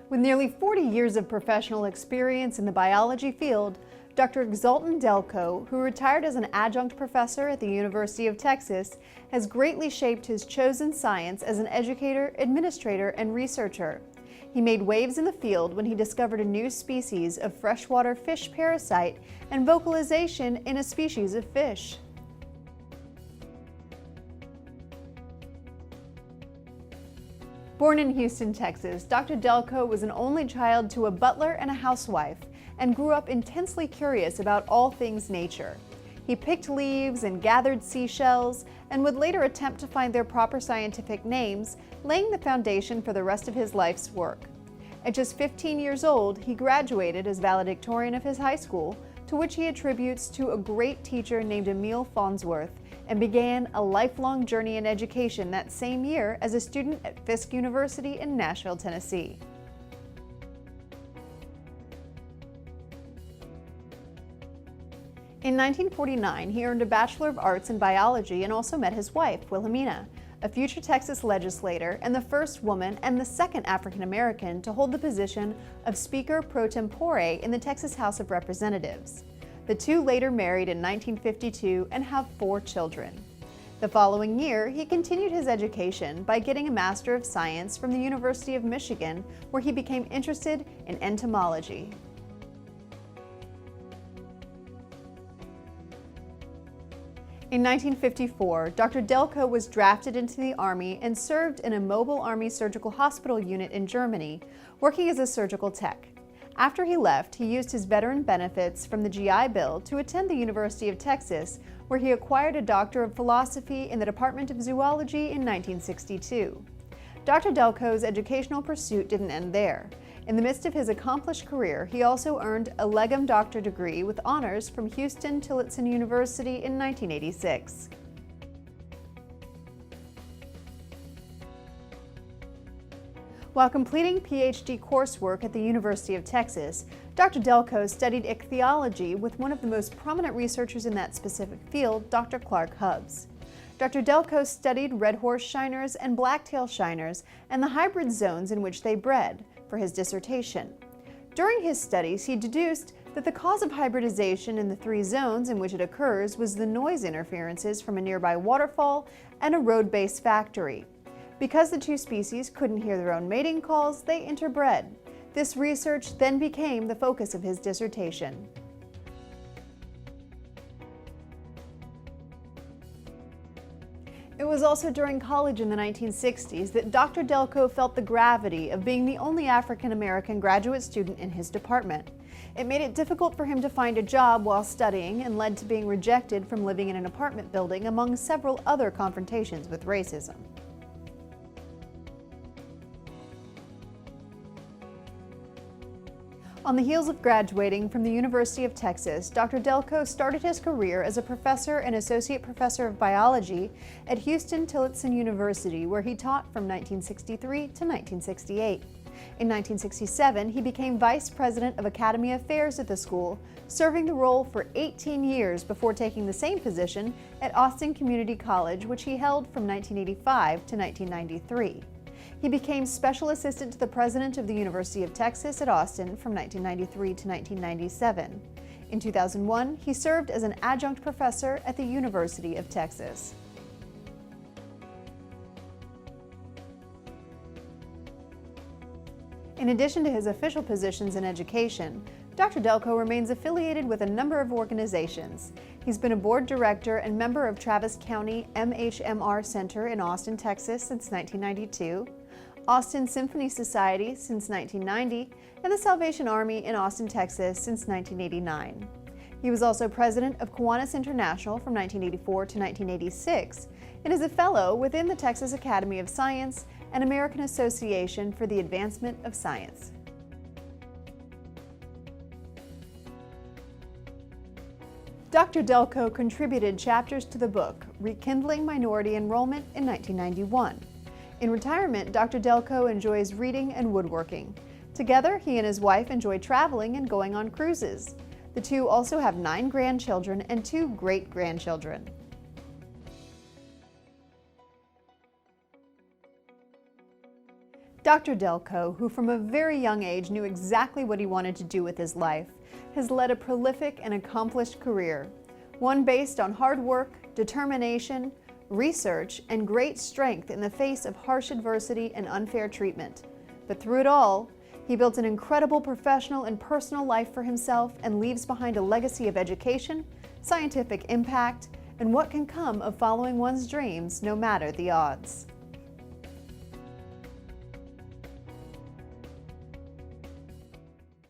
With nearly 40 years of professional experience in the biology field, Dr. Exalton Delco, who retired as an adjunct professor at the University of Texas, has greatly shaped his chosen science as an educator, administrator, and researcher. He made waves in the field when he discovered a new species of freshwater fish parasite and vocalization in a species of fish. Born in Houston, Texas, Dr. Delco was an only child to a butler and a housewife, and grew up intensely curious about all things nature. He picked leaves and gathered seashells, and would later attempt to find their proper scientific names, laying the foundation for the rest of his life's work. At just 15 years old, he graduated as valedictorian of his high school, to which he attributes to a great teacher named Emil Farnsworth, and began a lifelong journey in education that same year as a student at Fisk University in Nashville, Tennessee. In 1949, he earned a Bachelor of Arts in Biology and also met his wife, Wilhelmina, a future Texas legislator and the first woman and the second African American to hold the position of Speaker pro tempore in the Texas House of Representatives. The two later married in 1952 and have 4 children. The following year, he continued his education by getting a Master of Science from the University of Michigan, where he became interested in entomology. In 1954, Dr. Delco was drafted into the Army and served in a mobile Army surgical hospital unit in Germany, working as a surgical tech. After he left, he used his veteran benefits from the GI Bill to attend the University of Texas, where he acquired a Doctor of Philosophy in the Department of Zoology in 1962. Dr. Delco's educational pursuit didn't end there. In the midst of his accomplished career, he also earned a Legum Doctor degree with honors from Huston-Tillotson University in 1986. While completing PhD coursework at the University of Texas, Dr. Delco studied ichthyology with one of the most prominent researchers in that specific field, Dr. Clark Hubbs. Dr. Delco studied red horse shiners and blacktail shiners and the hybrid zones in which they bred for his dissertation. During his studies, he deduced that the cause of hybridization in the 3 zones in which it occurs was the noise interferences from a nearby waterfall and a road-based factory. Because the 2 species couldn't hear their own mating calls, they interbred. This research then became the focus of his dissertation. It was also during college in the 1960s that Dr. Delco felt the gravity of being the only African American graduate student in his department. It made it difficult for him to find a job while studying and led to being rejected from living in an apartment building, among several other confrontations with racism. On the heels of graduating from the University of Texas, Dr. Delco started his career as a professor and associate professor of biology at Huston-Tillotson University, where he taught from 1963 to 1968. In 1967, he became vice president of Academy Affairs at the school, serving the role for 18 years before taking the same position at Austin Community College, which he held from 1985 to 1993. He became special assistant to the president of the University of Texas at Austin from 1993 to 1997. In 2001, he served as an adjunct professor at the University of Texas. In addition to his official positions in education, Dr. Delco remains affiliated with a number of organizations. He's been a board director and member of Travis County MHMR Center in Austin, Texas since 1992, Austin Symphony Society since 1990, and the Salvation Army in Austin, Texas since 1989. He was also president of Kiwanis International from 1984 to 1986, and is a fellow within the Texas Academy of Science and American Association for the Advancement of Science. Dr. Delco contributed chapters to the book Rekindling Minority Enrollment in 1991. In retirement, Dr. Delco enjoys reading and woodworking. Together, he and his wife enjoy traveling and going on cruises. The two also have 9 grandchildren and 2 great-grandchildren. Dr. Delco, who from a very young age knew exactly what he wanted to do with his life, has led a prolific and accomplished career, one based on hard work, determination, research, and great strength in the face of harsh adversity and unfair treatment. But through it all, he built an incredible professional and personal life for himself and leaves behind a legacy of education, scientific impact, and what can come of following one's dreams no matter the odds.